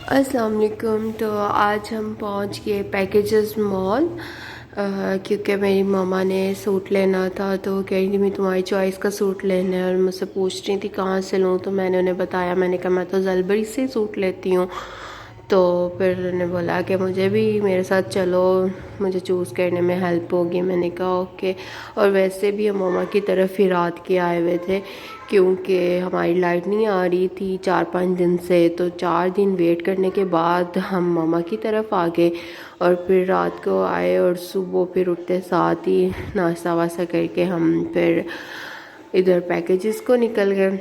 अस्सलाम वालेकुम। तो आज हम पहुंच गए पैकेजेस मॉल क्योंकि मेरी मम्मा ने सूट लेना था। तो कह रही थी मैं तुम्हारी चॉइस का सूट लेना है और मुझसे पूछ रही थी कहाँ से लूँ। तो मैंने उन्हें बताया, मैंने कहा मैं तो जलबरी से सूट लेती हूँ। तो फिर उन्होंने बोला कि मुझे भी मेरे साथ चलो, मुझे चूज़ करने में हेल्प होगी। मैंने कहा ओके। और वैसे भी हम मम्मा की तरफ ही रात के आए हुए थे क्योंकि हमारी लाइट नहीं आ रही थी 4-5 दिन से। तो 4 दिन वेट करने के बाद हम मम्मा की तरफ आ गए और फिर रात को आए और सुबह फिर उठते साथ ही नाश्ता वास्ता करके हम फिर इधर पैकेजेस को निकल गए।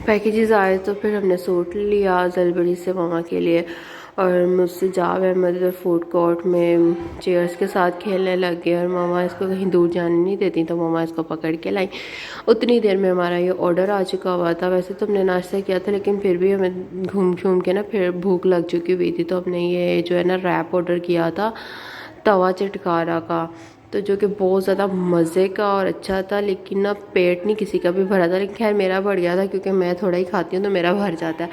पैकेजेस आए तो फिर हमने सूट लिया जलबरी से मम्मा के लिए। और मुझसे जाव अहमद इधर फूड कोर्ट में चेयर्स के साथ खेलने लग गए और मम्मा इसको कहीं दूर जाने नहीं देती तो मम्मा इसको पकड़ के लाई। उतनी देर में हमारा ये ऑर्डर आ चुका हुआ था। वैसे तो हमने नाश्ता किया था लेकिन फिर भी हमें घूम घूम के ना फिर भूख लग चुकी हुई थी। तो हमने ये जो है ना रैप ऑर्डर किया था तवा चटकारा का, तो जो कि बहुत ज़्यादा मज़े का और अच्छा था। लेकिन ना पेट नहीं किसी का भी भरा था, लेकिन खैर मेरा भर गया था क्योंकि मैं थोड़ा ही खाती हूँ तो मेरा भर जाता है,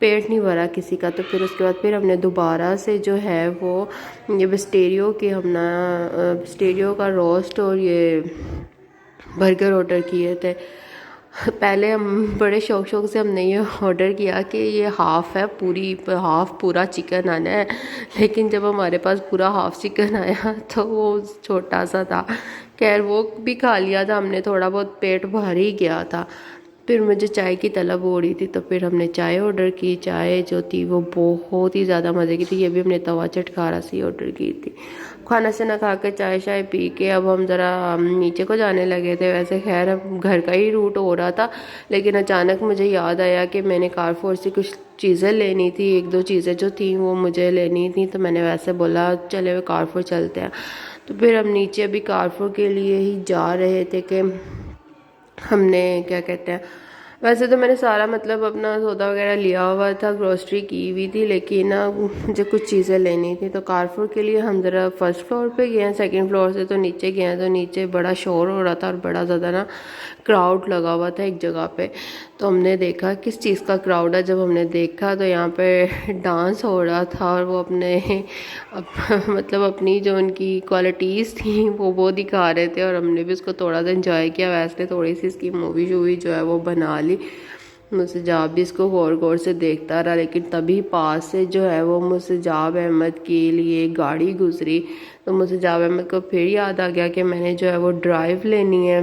पेट नहीं भरा किसी का। तो फिर उसके बाद फिर हमने दोबारा से जो है वो ये बिस्टेरियो के हम ना बिस्टेरियो का रोस्ट और ये बर्गर ऑर्डर किए थे। पहले हम बड़े शौक से हमने ये ऑर्डर किया कि ये हाफ़ है, पूरी हाफ़ पूरा चिकन आना है। लेकिन जब हमारे पास पूरा हाफ़ चिकन आया तो वो छोटा सा था। खैर वो भी खा लिया था हमने, थोड़ा बहुत पेट भर ही गया था। फिर मुझे चाय की तलब हो रही थी तो फिर हमने चाय ऑर्डर की। चाय जो थी वो बहुत ही ज़्यादा मज़े की थी। ये भी हमने तवा चटकारा सी ऑर्डर की थी। खाना से ना खा के चाय शाय पी के अब हम ज़रा नीचे को जाने लगे थे। वैसे खैर अब घर का ही रूट हो रहा था, लेकिन अचानक मुझे याद आया कि मैंने कारफोर से कुछ चीज़ें लेनी थी, 1-2 चीज़ें जो थी वो मुझे लेनी थी। तो मैंने वैसे बोला चले हुए कारफोर चलते हैं। तो फिर हम नीचे अभी कारफोर के लिए ही जा रहे थे कि हमने क्या कहते हैं, वैसे तो मैंने सारा मतलब अपना सौदा वगैरह लिया हुआ था, ग्रोसरी की हुई थी, लेकिन ना मुझे कुछ चीज़ें लेनी थी। तो कारफोर के लिए हम ज़रा फर्स्ट फ्लोर पे गए हैं, सेकंड फ्लोर से तो नीचे गए हैं। तो नीचे बड़ा शोर हो रहा था और बड़ा ज़्यादा ना क्राउड लगा हुआ था एक जगह पे। तो हमने देखा किस चीज़ का क्राउड है। जब हमने देखा तो यहाँ पे डांस हो रहा था और वो अपने मतलब अपनी जो उनकी क्वालिटीज़ थी वो दिखा रहे थे और हमने भी उसको थोड़ा सा इंजॉय किया। वैसे थोड़ी सी इसकी मूवी शूवी जो है वो बना ली। मुस्तजाब भी इसको गौर गौर से देखता रहा, लेकिन तभी पास से जो है वो मुस्तजाब अहमद के लिए गाड़ी गुजरी। तो मुस्तजाब अहमद को फिर याद आ गया कि मैंने जो है वो ड्राइव लेनी है।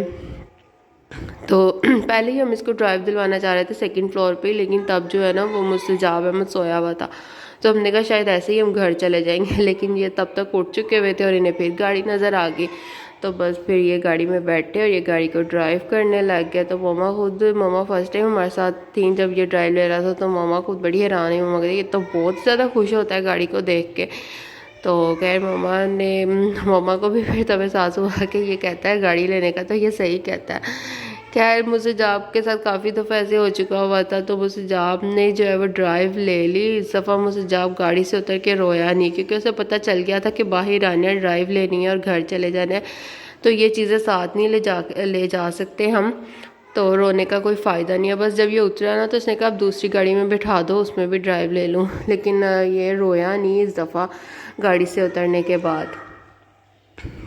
तो पहले ही हम इसको ड्राइव दिलवाना चाह रहे थे सेकंड फ्लोर पे, लेकिन तब जो है ना वो मुस्तजाब अहमद सोया हुआ था। तो हमने कहा शायद ऐसे ही हम घर चले जाएंगे, लेकिन ये तब तक उठ चुके हुए थे और इन्हें फिर गाड़ी नज़र आ गई। तो बस फिर ये गाड़ी में बैठे और ये गाड़ी को ड्राइव करने लग गया। तो मम्मा फर्स्ट टाइम हमारे साथ थी जब ये ड्राइव ले रहा था। तो मम्मा खुद बड़ी हैरान है। मम्मा कहती ये तो बहुत ज़्यादा खुश होता है गाड़ी को देख के। तो खैर मम्मा को भी फिर तब एहसास हुआ कि ये कहता है गाड़ी लेने का, तो ये सही कहता है। खैर मुस्तजाब के साथ काफ़ी दफ़ा ऐसे हो चुका हुआ था। तो मुस्तजाब ने जो है वो ड्राइव ले ली। इस दफ़ा मुस्तजाब गाड़ी से उतर के रोया नहीं, क्योंकि उसे पता चल गया था कि बाहर आना है, ड्राइव लेनी है और घर चले जाना है। तो ये चीज़ें साथ नहीं ले जा सकते हम। तो रोने का कोई फ़ायदा नहीं है। बस जब ये उतरा ना तो उसने कहा अब दूसरी गाड़ी में बिठा दो, उसमें भी ड्राइव ले लूँ। लेकिन ये रोया नहीं इस दफ़ा गाड़ी से उतरने के बाद।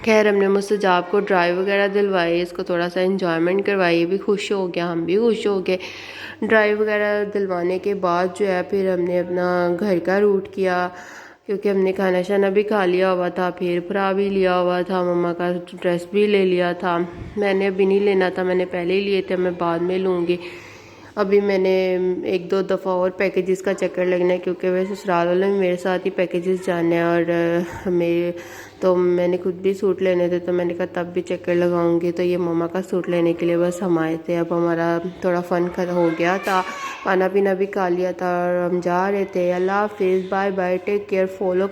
खैर हमने मुस्तजाब को ड्राइव वगैरह दिलवाई, इसको थोड़ा सा इंजॉयमेंट करवाई, ये भी खुश हो गया, हम भी खुश हो गए। ड्राइव वगैरह दिलवाने के बाद जो है फिर हमने अपना घर का रूट किया, क्योंकि हमने खाना शाना भी खा लिया हुआ था, फिर भरा भी लिया हुआ था, मम्मा का ड्रेस भी ले लिया था। मैंने अभी नहीं लेना था, मैंने पहले ही लिए थे, मैं बाद में लूँगी। अभी मैंने 1-2 दफ़ा और पैकेजेस का चक्कर लगना है, क्योंकि वह ससुराल वाले मेरे साथ ही पैकेजेस जाने हैं और हमें तो मैंने खुद भी सूट लेने थे। तो मैंने कहा तब भी चक्कर लगाऊंगी। तो ये मम्मा का सूट लेने के लिए बस हम आए थे। अब हमारा थोड़ा फ़न हो गया था, खाना पीना भी खा लिया था और हम जा रहे थे। अल्लाह हाफिज़, bye bye, take care, follow